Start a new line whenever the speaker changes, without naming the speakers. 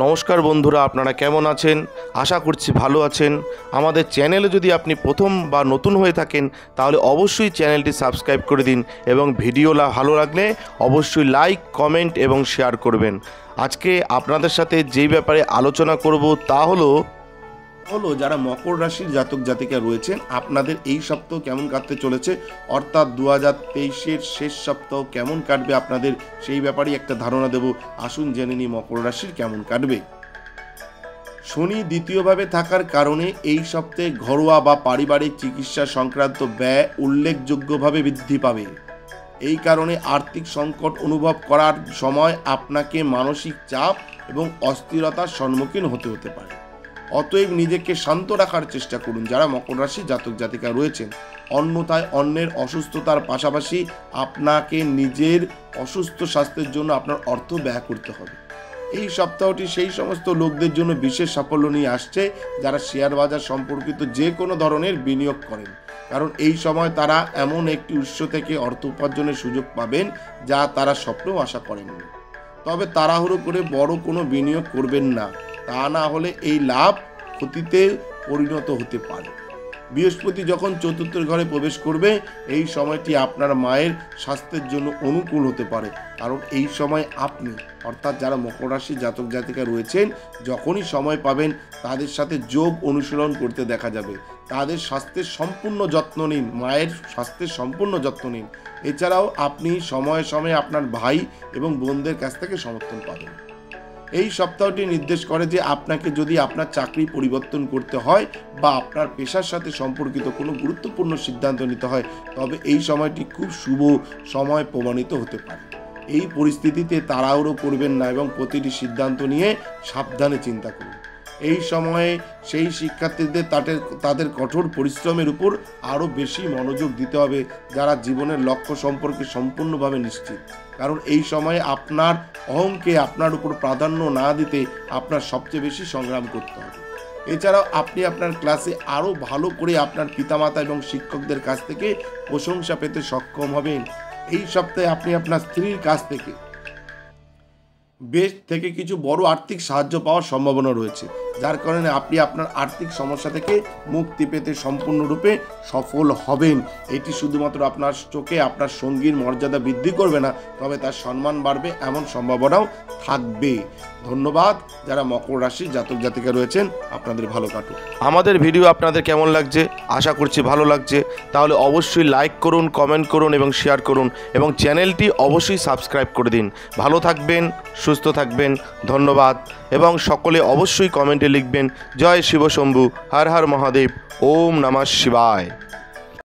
নমস্কার বন্ধুরা, আপনারা কেমন আছেন? আশা করছি ভালো আছেন। আমাদের চ্যানেলে যদি আপনি প্রথম বা নতুন হয়ে থাকেন তাহলে অবশ্যই চ্যানেলটি সাবস্ক্রাইব করে দিন এবং ভিডিও ভালো লাগলে অবশ্যই লাইক, কমেন্ট এবং শেয়ার করবেন। আজকে আপনাদের সাথে যেই ব্যাপারে আলোচনা করব তা হলো যারা মকর রাশির জাতক জাতিকা রয়েছেন, আপনাদের এই সপ্তাহ কেমন কাটতে চলেছে, অর্থাৎ 2023-এর শেষ সপ্তাহ কেমন কাটবে আপনাদের, সেই ব্যাপারেই একটা ধারণা দেব। আসুন জেনে নিই মকর রাশির কেমন কাটবে। শনি দ্বিতীয়ভাবে থাকার কারণে এই সপ্তাহে ঘরোয়া বা পারিবারিক চিকিৎসা সংক্রান্ত ব্যয় উল্লেখযোগ্যভাবে বৃদ্ধি পাবে। এই কারণে আর্থিক সংকট অনুভব করার সময় আপনাকে মানসিক চাপ এবং অস্থিরতার সম্মুখীন হতে পারে। অতএব নিজেকে শান্ত রাখার চেষ্টা করুন যারা মকর রাশি জাতক জাতিকা রয়েছেন। অন্যথায় অন্যের অসুস্থতার পাশাপাশি আপনাকে নিজের অসুস্থ স্বাস্থ্যের জন্য আপনার অর্থ ব্যয় করতে হবে। এই সপ্তাহটি সেই সমস্ত লোকদের জন্য বিশেষ সাফল্য নিয়ে আসছে যারা শেয়ার বাজার সম্পর্কিত যে কোনো ধরনের বিনিয়োগ করেন, কারণ এই সময় তারা এমন একটি উৎস থেকে অর্থ উপার্জনের সুযোগ পাবেন যা তারা স্বপ্নেও আশা করেননি। তবে তাড়াহুড়ো করে বড় কোনো বিনিয়োগ করবেন না, তা না হলে এই লাভ ক্ষতিতে পরিণত হতে পারে। বৃহস্পতি যখন চতুর্থ ঘরে প্রবেশ করবে, এই সময়টি আপনার মায়ের স্বাস্থ্যের জন্য অনুকূল হতে পারে, কারণ এই সময় আপনি অর্থাৎ যারা মকর রাশি জাতক জাতিকা রয়েছেন যখনই সময় পাবেন তাদের সাথে যোগ অনুশীলন করতে দেখা যাবে। তাদের স্বাস্থ্যের সম্পূর্ণ যত্ন নিন, মায়ের স্বাস্থ্যের সম্পূর্ণ যত্ন নিন। এছাড়াও আপনি সময়ে সময়ে আপনার ভাই এবং বোনদের কাছ থেকে সমর্থন পাবেন। এই সপ্তাহটি নির্দেশ করে যে আপনাকে যদি আপনার চাকরি পরিবর্তন করতে হয় বা আপনার পেশার সাথে সম্পর্কিত কোনো গুরুত্বপূর্ণ সিদ্ধান্ত নিতে হয়, তবে এই সময়টি খুব শুভ সময় প্রমাণিত হতে পারে। এই পরিস্থিতিতে তাড়াহুড়ো করবেন না এবং প্রতিটি সিদ্ধান্ত নিয়ে সাবধানে চিন্তা করুন। এই সময়ে সেই শিক্ষার্থীদের তাদের কঠোর পরিশ্রমের উপর আরও বেশি মনোযোগ দিতে হবে যারা জীবনের লক্ষ্য সম্পর্কে সম্পূর্ণভাবে নিশ্চিত, কারণ এই সময়ে আপনার অহংকে আপনার উপর প্রাধান্য না দিতে আপনার সবচেয়ে বেশি সংগ্রাম করতে হবে। এছাড়াও আপনি আপনার ক্লাসে আরও ভালো করে আপনার পিতামাতা এবং শিক্ষকদের কাছ থেকে প্রশংসা পেতে সক্ষম হবেন। এই সপ্তাহে আপনি আপনার স্ত্রীর কাছ থেকে কিছু বড় আর্থিক সাহায্য পাওয়ার সম্ভাবনা রয়েছে, যার কারণে আপনি আপনার আর্থিক সমস্যা থেকে মুক্তি পেতে সম্পূর্ণরূপে সফল হবেন। এটি শুধুমাত্র আপনার চোখে আপনার সঙ্গীর মর্যাদা বৃদ্ধি করবে না, তবে তার সম্মান বাড়বে এমন সম্ভাবনাও থাকবে। ধন্যবাদ যারা মকর রাশির জাতক জাতিকা রয়েছেন, আপনাদের ভালো কাটুক। আমাদের ভিডিও আপনাদের কেমন লাগছে? আশা করছি ভালো লাগছে। তাহলে অবশ্যই লাইক করুন, কমেন্ট করুন এবং শেয়ার করুন এবং চ্যানেলটি অবশ্যই সাবস্ক্রাইব করে দিন। ভালো থাকবেন, সুস্থ থাকবেন। ধন্যবাদ এবং সকলে অবশ্যই কমেন্টে লিখবেন জয় শিব শম্ভু, হর হর মহাদেব, ওম নমঃ শিবায়।